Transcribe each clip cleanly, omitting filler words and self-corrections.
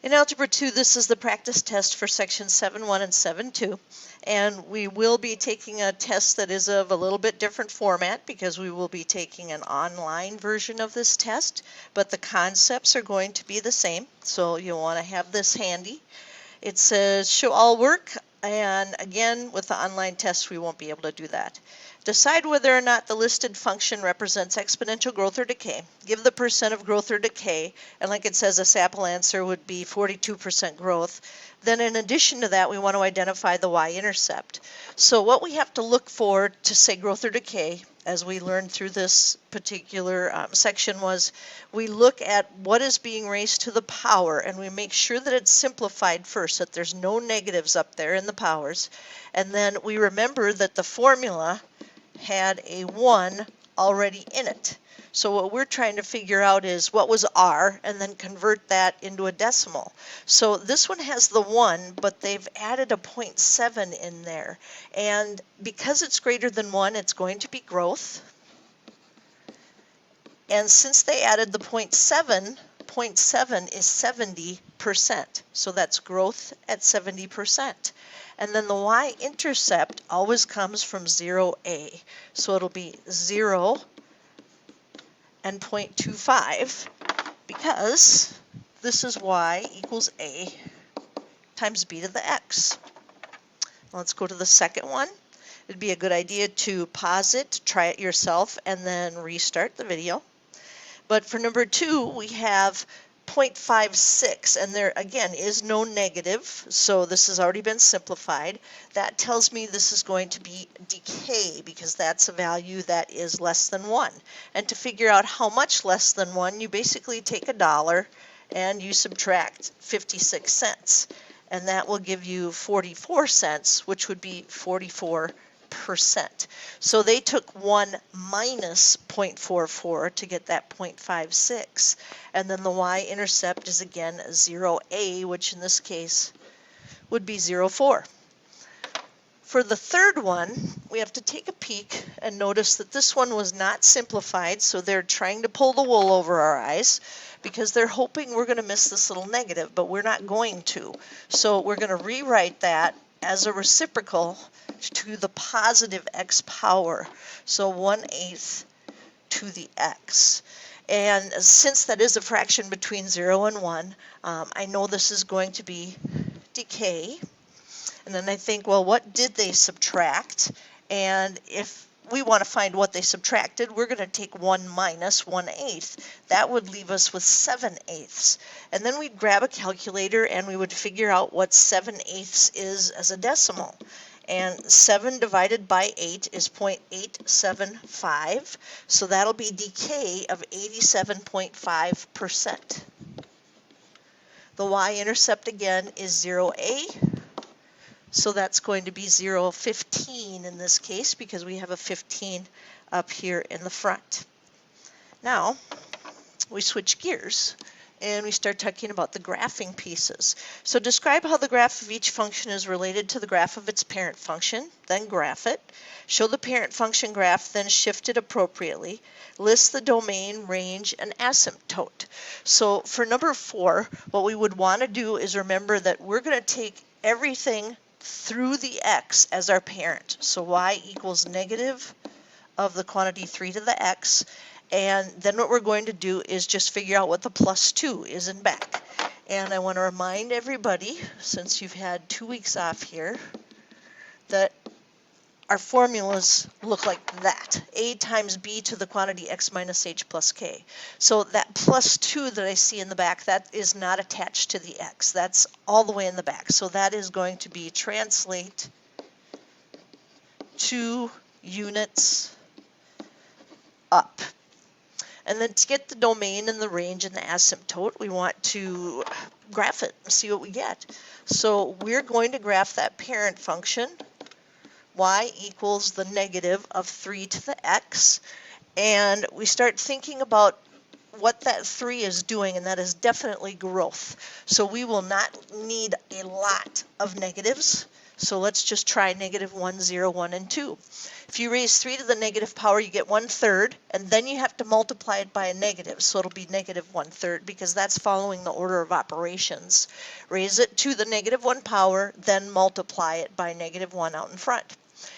In Algebra 2, this is the practice test for section 7.1 and 7.2, and we will be taking a test that is of a little bit different format because we will be taking an online version of this test, but the concepts are going to be the same, so you'll want to have this handy. It says show all work, and again, with the online test, we won't be able to do that. Decide whether or not the listed function represents exponential growth or decay. Give the percent of growth or decay, and like it says, a sample answer would be 42% growth. Then in addition to that, we want to identify the y-intercept. So what we have to look for to say growth or decay, as we learned through this particular section, was we look at what is being raised to the power, and we make sure that it's simplified first, that there's no negatives up there in the powers. And then we remember that the formula had a 1 already in it. So what we're trying to figure out is what was r, and then convert that into a decimal. So this one has the 1, but they've added a 0.7 in there. And because it's greater than 1, it's going to be growth. And since they added the 0.7, 0.7 is 70%. So that's growth at 70%. And then the y-intercept always comes from 0a. So it'll be 0 and 0.25 because this is y equals a times b to the x. Let's go to the second one. It'd be a good idea to pause it, try it yourself, and then restart the video. But for number 2, we have 0.56, and there again is no negative, so this has already been simplified. That tells me this is going to be decay because that's a value that is less than 1. And to figure out how much less than 1, you basically take $1 and you subtract 56 cents. And that will give you 44 cents, which would be 44%. So they took 1 minus 0.44 to get that 0.56. And then the y-intercept is again 0a, which in this case would be 0.4. For the third one, we have to take a peek and notice that this one was not simplified, so they're trying to pull the wool over our eyes because they're hoping we're going to miss this little negative, but we're not going to. So we're going to rewrite that as a reciprocal to the positive x power, so 1/8 to the x. And since that is a fraction between 0 and 1, I know this is going to be decay. And then I think, well, what did they subtract? And if we want to find what they subtracted, we're going to take 1 minus 1/8. That would leave us with 7/8. And then we'd grab a calculator and we would figure out what 7/8 is as a decimal. And 7 divided by 8 is 0.875. So that'll be decay of 87.5%. The y-intercept again is 0a. So that's going to be 0.15 in this case because we have a 15 up here in the front. Now we switch gears and we start talking about the graphing pieces. So describe how the graph of each function is related to the graph of its parent function, then graph it. Show the parent function graph, then shift it appropriately. List the domain, range, and asymptote. So for number 4, what we would want to do is remember that we're going to take everything through the x as our parent. So y equals negative of the quantity 3 to the x. And then what we're going to do is just figure out what the plus 2 is in back. And I want to remind everybody, since you've had 2 weeks off here, that our formulas look like that. A times b to the quantity x minus h plus k. So that plus 2 that I see in the back, that is not attached to the x. That's all the way in the back. So that is going to be translate 2 units up. And then to get the domain and the range and the asymptote, we want to graph it and see what we get. So we're going to graph that parent function, y equals the negative of 3 to the x, and we start thinking about what that 3 is doing, and that is definitely growth. So we will not need a lot of negatives. So let's just try negative 1, 0, 1, and 2. If you raise 3 to the negative power, you get 1/3, and then you have to multiply it by a negative, so it'll be negative 1/3 because that's following the order of operations. Raise it to the negative 1 power, then multiply it by negative 1 out in front.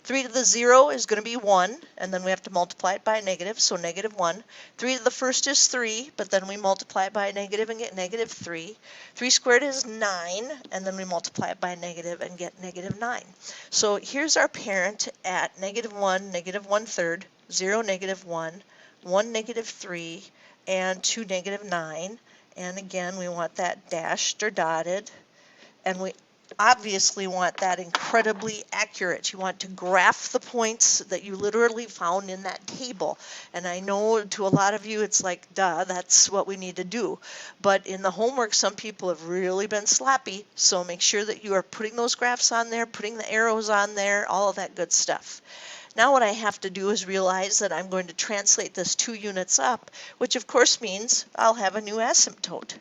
3 to the 0 is going to be 1, and then we have to multiply it by a negative, so negative 1. 3 to the first is 3, but then we multiply it by a negative and get negative 3. 3 squared is 9, and then we multiply it by a negative and get negative 9. So here's our parent at negative 1, negative 1/3, 0, negative 1, 1, negative 3, and 2, negative 9. And again, we want that dashed or dotted, and we obviously want that incredibly accurate. You want to graph the points that you literally found in that table. And I know to a lot of you it's like, duh, that's what we need to do. But in the homework, some people have really been sloppy, so make sure that you are putting those graphs on there, putting the arrows on there, all of that good stuff. Now what I have to do is realize that I'm going to translate this 2 units up, which of course means I'll have a new asymptote.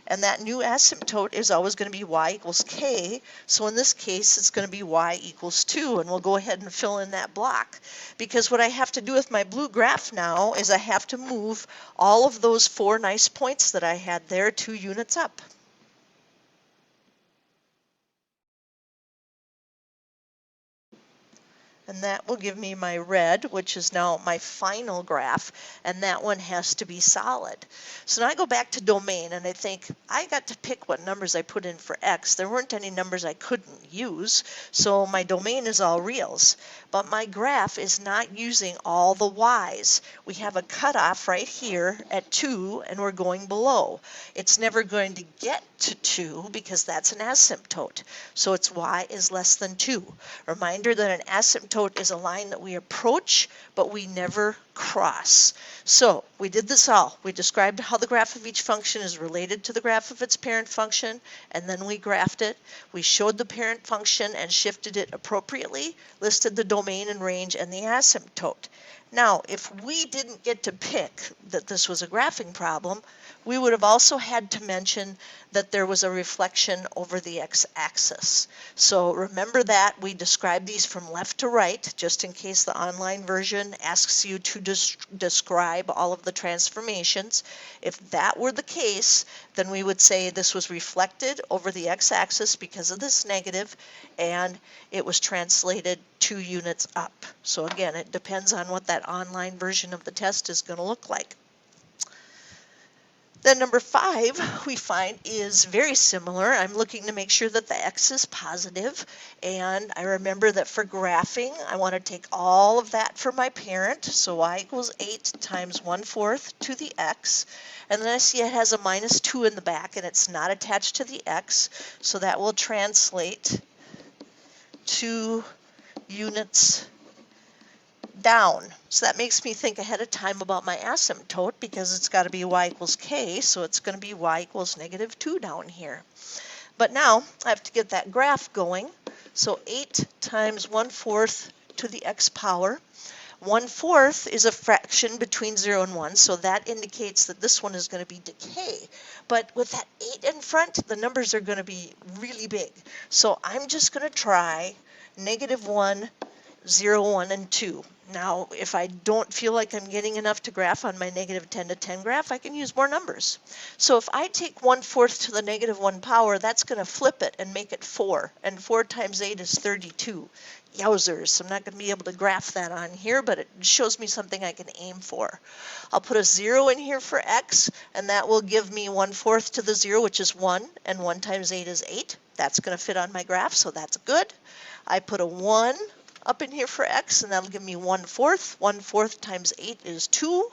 And that new asymptote is always going to be y equals k. So in this case, it's going to be y equals 2. And we'll go ahead and fill in that block. Because what I have to do with my blue graph now is I have to move all of those 4 nice points that I had there 2 units up. And that will give me my red, which is now my final graph, and that one has to be solid. So now I go back to domain, and I think I got to pick what numbers I put in for x. There weren't any numbers I couldn't use, so my domain is all reals. But my graph is not using all the y's. We have a cutoff right here at 2, and we're going below. It's never going to get to 2 because that's an asymptote. So its y is less than 2. Reminder that an asymptote is a line that we approach, but we never cross. So we did this all. We described how the graph of each function is related to the graph of its parent function, and then we graphed it. We showed the parent function and shifted it appropriately, listed the domain and range and the asymptote. Now, if we didn't get to pick that this was a graphing problem, we would have also had to mention that there was a reflection over the x-axis. So remember that we describe these from left to right, just in case the online version asks you to describe all of the transformations. If that were the case, then we would say this was reflected over the x-axis because of this negative, and it was translated 2 units up. So again, it depends on what that online version of the test is going to look like. Then number 5 we find is very similar. I'm looking to make sure that the x is positive, and I remember that for graphing I want to take all of that for my parent, so y equals 8 times 1/4 to the x, and then I see it has a minus 2 in the back and it's not attached to the x, so that will translate 2 units down. So that makes me think ahead of time about my asymptote because it's got to be y equals k, so it's going to be y equals negative 2 down here. But now I have to get that graph going. So 8 times 1/4 to the x power. 1/4 is a fraction between 0 and 1, so that indicates that this one is going to be decay. But with that 8 in front, the numbers are going to be really big. So I'm just going to try negative 1, 0, 1, and 2. Now, if I don't feel like I'm getting enough to graph on my negative 10 to 10 graph, I can use more numbers. So if I take 1/4 to the negative 1 power, that's going to flip it and make it 4. And 4 times 8 is 32. Yowzers, I'm not going to be able to graph that on here, but it shows me something I can aim for. I'll put a 0 in here for x, and that will give me 1/4 to the 0, which is 1, and 1 times 8 is 8. That's going to fit on my graph, so that's good. I put a 1 up in here for x, and that'll give me 1/4. 1/4 times 8 is 2.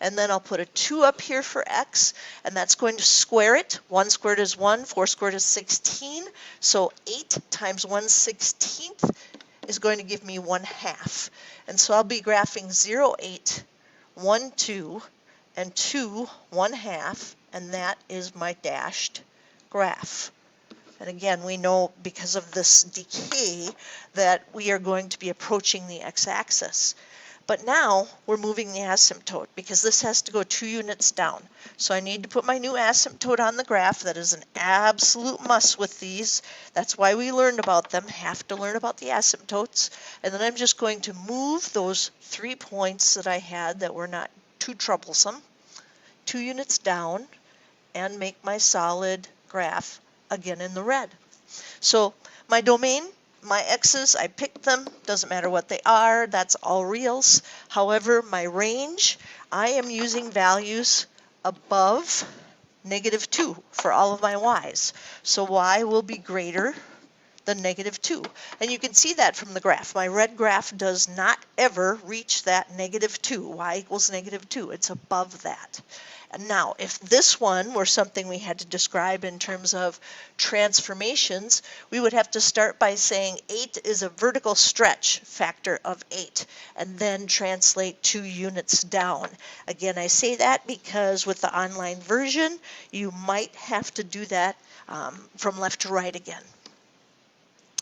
And then I'll put a 2 up here for x, and that's going to square it. 1 squared is 1, 4 squared is 16. So 8 times 1/16 is going to give me 1/2. And so I'll be graphing 0, 8, 1, 2, and 2, 1/2, and that is my dashed graph. And again, we know because of this decay that we are going to be approaching the x-axis. But now we're moving the asymptote because this has to go 2 units down. So I need to put my new asymptote on the graph. That is an absolute must with these. That's why we learned about them, have to learn about the asymptotes. And then I'm just going to move those 3 points that I had that were not too troublesome 2 units down and make my solid graph again in the red. So my domain, my x's, I picked them, doesn't matter what they are, that's all reals. However, my range, I am using values above -2 for all of my y's. So y will be greater than -2. And you can see that from the graph. My red graph does not ever reach that -2. Y equals -2. It's above that. And now, if this one were something we had to describe in terms of transformations, we would have to start by saying 8 is a vertical stretch factor of 8, and then translate 2 units down. Again, I say that because with the online version, you might have to do that from left to right again.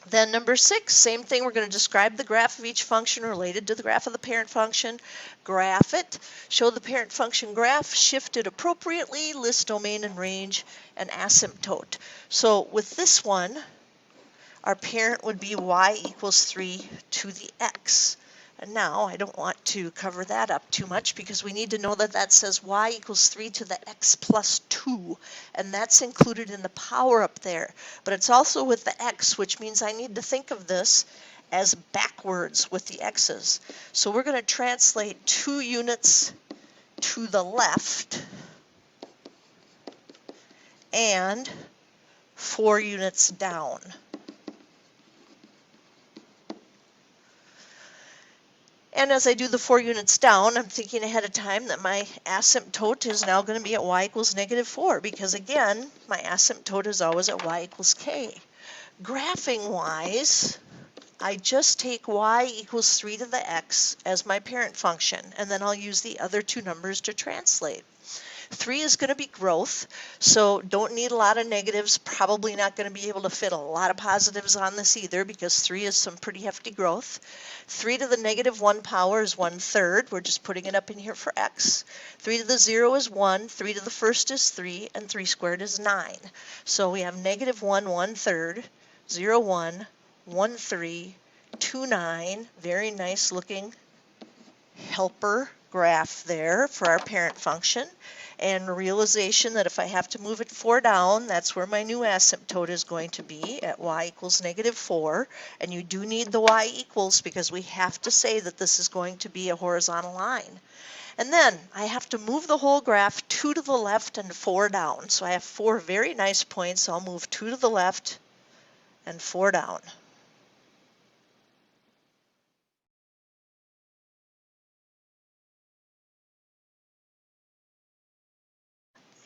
Then number 6, same thing, we're going to describe the graph of each function related to the graph of the parent function, graph it, show the parent function graph, shift it appropriately, list domain and range, and asymptote. So with this one, our parent would be y equals 3 to the x. And now I don't want to cover that up too much because we need to know that that says y equals 3 to the x plus 2. And that's included in the power up there. But it's also with the x, which means I need to think of this as backwards with the x's. So we're going to translate 2 units to the left and 4 units down. And as I do the 4 units down, I'm thinking ahead of time that my asymptote is now going to be at y equals -4, because again, my asymptote is always at y equals k. Graphing wise, I just take y equals 3 to the x as my parent function, and then I'll use the other 2 numbers to translate. 3 is going to be growth, so don't need a lot of negatives, probably not going to be able to fit a lot of positives on this either because 3 is some pretty hefty growth. 3 to the -1 power is 1/3, we're just putting it up in here for x. 3 to the 0 is 1, 3 to the first is 3, and 3 squared is 9. So we have -1, 1/3, 0, 1, 1, 3, 2, 9, very nice looking helper graph there for our parent function, and realization that if I have to move it 4 down, that's where my new asymptote is going to be at y equals -4, and you do need the y equals because we have to say that this is going to be a horizontal line. And then I have to move the whole graph 2 to the left and 4 down. So I have 4 very nice points. I'll move 2 to the left and 4 down.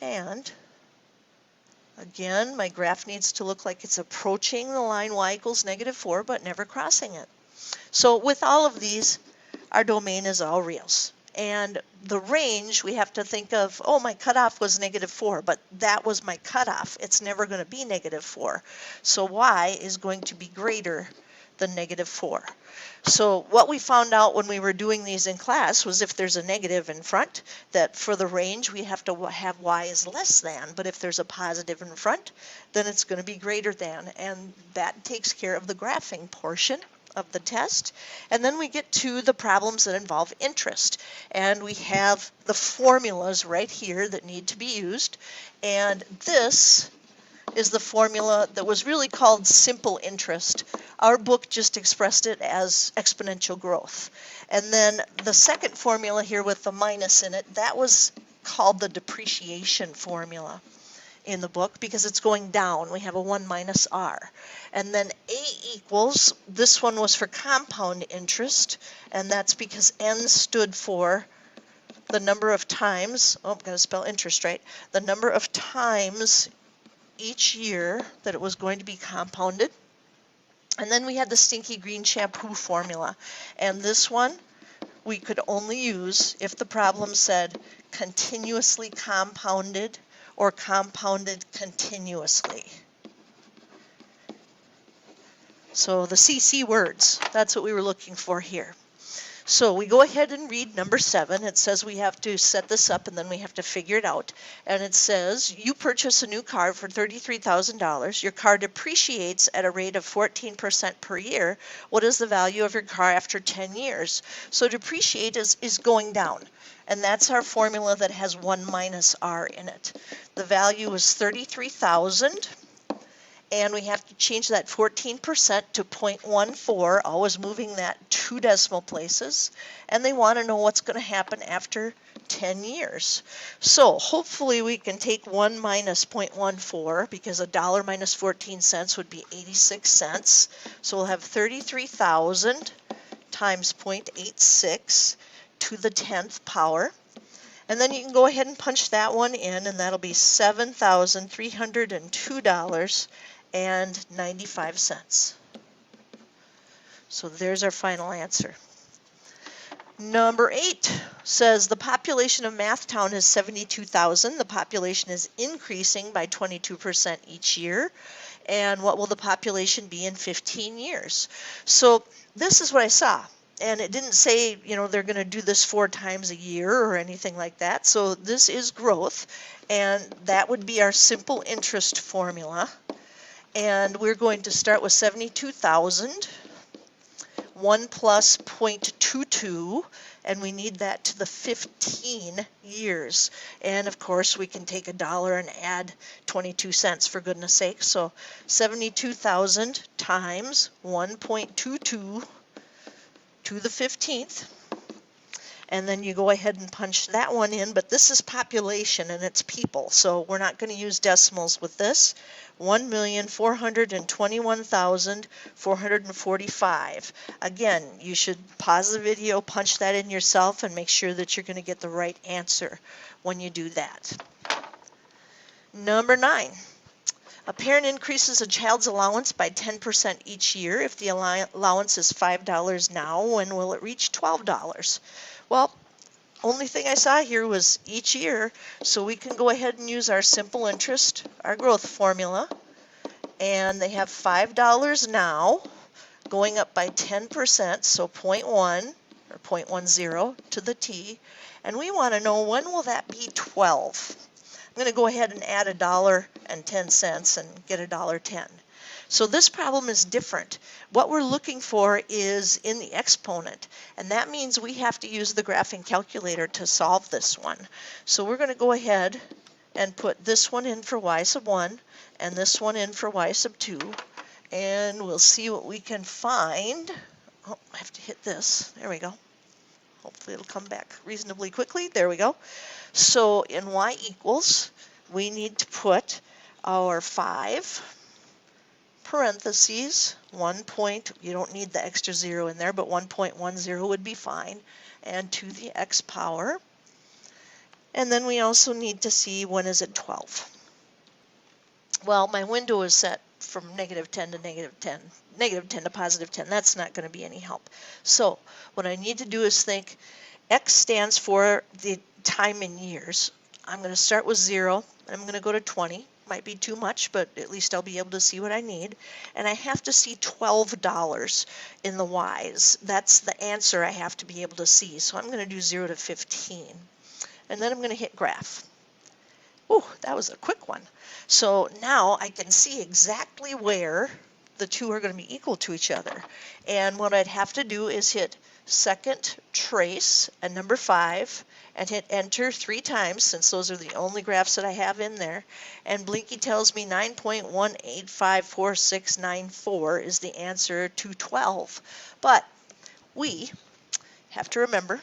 And again, my graph needs to look like it's approaching the line y equals -4, but never crossing it. So with all of these, our domain is all reals. And the range, we have to think of, oh, my cutoff was -4, but that was my cutoff. It's never going to be -4. So y is going to be greater than -4. So what we found out when we were doing these in class was if there's a negative in front, that for the range we have to have y is less than, but if there's a positive in front, then it's going to be greater than, and that takes care of the graphing portion of the test. And then we get to the problems that involve interest, and we have the formulas right here that need to be used, and this is the formula that was really called simple interest. Our book just expressed it as exponential growth. And then the second formula here with the minus in it, that was called the depreciation formula in the book because it's going down. We have a 1 minus r. And then A equals, this one was for compound interest, and that's because n stood for the number of times, oh, I'm going to spell interest right, the number of times each year that it was going to be compounded. And then we had the stinky green shampoo formula, and this one we could only use if the problem said continuously compounded or compounded continuously. So the CC words, that's what we were looking for here. So we go ahead and read number 7. It says we have to set this up and then we have to figure it out. And it says you purchase a new car for $33,000. Your car depreciates at a rate of 14% per year. What is the value of your car after 10 years? So depreciate is going down. And that's our formula that has 1 minus r in it. The value is 33,000. And we have to change that 14% to 0.14, always moving that 2 decimal places. And they want to know what's going to happen after 10 years. So hopefully we can take 1 minus 0.14, because a dollar minus 14 cents would be 86 cents. So we'll have 33,000 times 0.86 to the 10th power. And then you can go ahead and punch that one in, and that'll be $7,302.95. So there's our final answer. Number 8 says the population of Mathtown is 72,000. The population is increasing by 22% each year. And what will the population be in 15 years? So this is what I saw. And it didn't say, they're going to do this 4 times a year or anything like that. So this is growth, and that would be our simple interest formula. And we're going to start with 72,000, 1 plus 0.22, and we need that to the 15 years. And of course, we can take a dollar and add 22 cents, for goodness sake. So 72,000 times 1.22 to the 15th, and then you go ahead and punch that one in, but this is population and it's people, so we're not going to use decimals with this. 1,421,445. Again, you should pause the video, punch that in yourself, and make sure that you're going to get the right answer when you do that. Number 9. A parent increases a child's allowance by 10% each year. If the allowance is $5 now, when will it reach $12? Well, only thing I saw here was each year, so we can go ahead and use our simple interest, our growth formula. And they have $5 now, going up by 10%, so 0.1 or 0.10 to the t. And we want to know, when will that be 12? I'm going to go ahead and add $1.10 and get $1.10. So this problem is different. What we're looking for is in the exponent, and that means we have to use the graphing calculator to solve this one. So we're going to go ahead and put this one in for y sub 1 and this one in for y sub 2, and we'll see what we can find. Oh, I have to hit this. There we go. Hopefully it'll come back reasonably quickly. There we go. So in y equals, we need to put our 5 parentheses, 1 point, you don't need the extra 0 in there, but 1.10 would be fine, and to the x power. And then we also need to see, when is it 12? Well, my window is set from -10 to -10, -10 to +10. That's not going to be any help. So what I need to do is think, x stands for the time in years. I'm going to start with 0, and I'm going to go to 20. Might be too much, but at least I'll be able to see what I need. And I have to see $12 in the y's. That's the answer I have to be able to see. So I'm going to do 0 to 15. And then I'm going to hit graph. Ooh, that was a quick one. So now I can see exactly where the two are going to be equal to each other. And what I'd have to do is hit second trace and number 5 and hit enter 3 times, since those are the only graphs that I have in there. And Blinky tells me 9.1854694 is the answer to 12. But we have to remember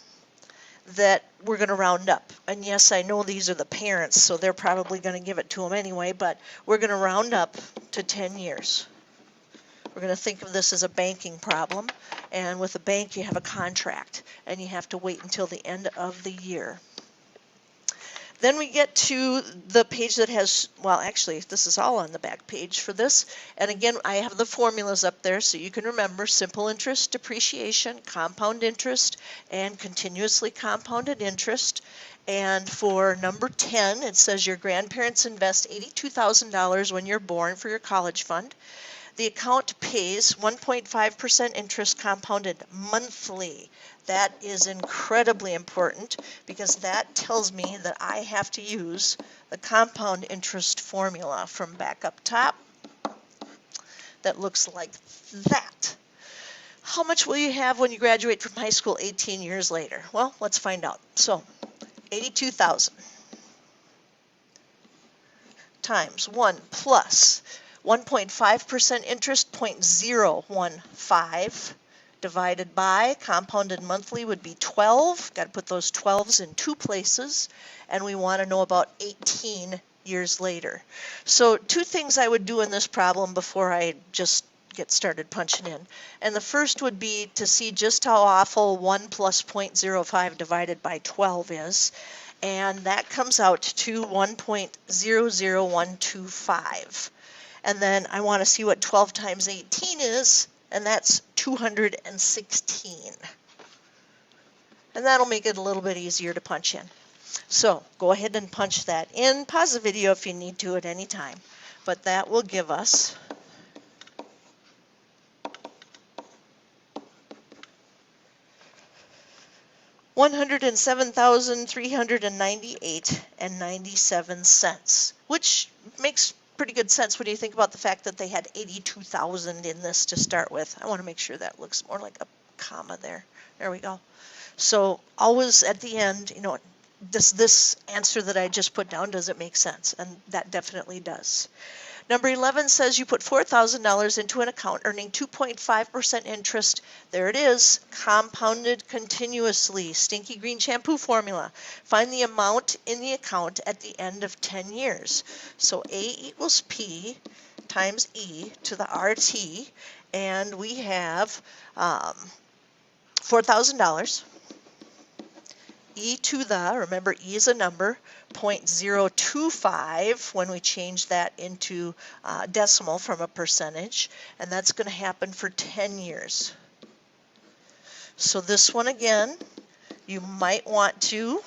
that we're going to round up. And yes, I know these are the parents, so they're probably going to give it to them anyway, but we're going to round up to 10 years. We're going to think of this as a banking problem, and with a bank you have a contract, and you have to wait until the end of the year. Then we get to the page that has, well, actually, this is all on the back page for this. And again, I have the formulas up there so you can remember: simple interest, depreciation, compound interest, and continuously compounded interest. And for number 10, it says your grandparents invest $82,000 when you're born for your college fund. The account pays 1.5% interest compounded monthly. That is incredibly important because that tells me that I have to use the compound interest formula from back up top that looks like that. How much will you have when you graduate from high school 18 years later? Well, let's find out. So, 82,000 times 1 plus 1.5% interest, 0.015, divided by compounded monthly would be 12. Got to put those 12s in two places, and we want to know about 18 years later. So two things I would do in this problem before I just get started punching in. And the first would be to see just how awful 1 plus 0.05 divided by 12 is. And that comes out to 1.00125. And then I want to see what 12 times 18 is, and that's 216. And that'll make it a little bit easier to punch in. So go ahead and punch that in. Pause the video if you need to at any time. But that will give us $107,398.97, which makes pretty good sense when you think about the fact that they had 82,000 in this to start with. I want to make sure that looks more like a comma there. There we go. So always at the end, does this answer that I just put down, does it make sense? And that definitely does. Number 11 says you put $4,000 into an account earning 2.5% interest. There it is, compounded continuously. Stinky green shampoo formula. Find the amount in the account at the end of 10 years. So A equals P times E to the RT, and we have $4,000. E to the, remember E is a number, 0.025 when we change that into decimal from a percentage, and that's going to happen for 10 years. So this one again, you might want to,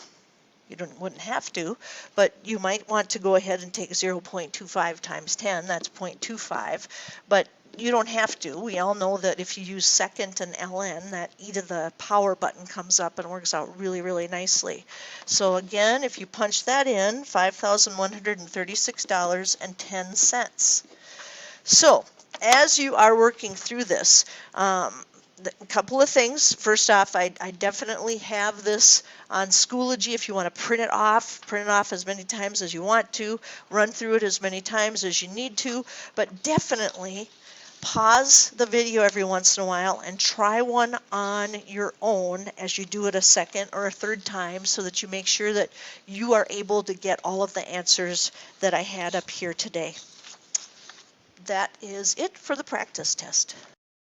wouldn't have to, but you might want to go ahead and take 0.25 times 10, that's 0.25, but you don't have to. We all know that if you use second and ln, that e to the power button comes up and works out really, really nicely. So again, if you punch that in, $5,136.10. So as you are working through this, a couple of things. First off, I definitely have this on Schoology. If you want to print it off as many times as you want to, run through it as many times as you need to, but definitely pause the video every once in a while and try one on your own as you do it a second or a third time so that you make sure that you are able to get all of the answers that I had up here today. That is it for the practice test.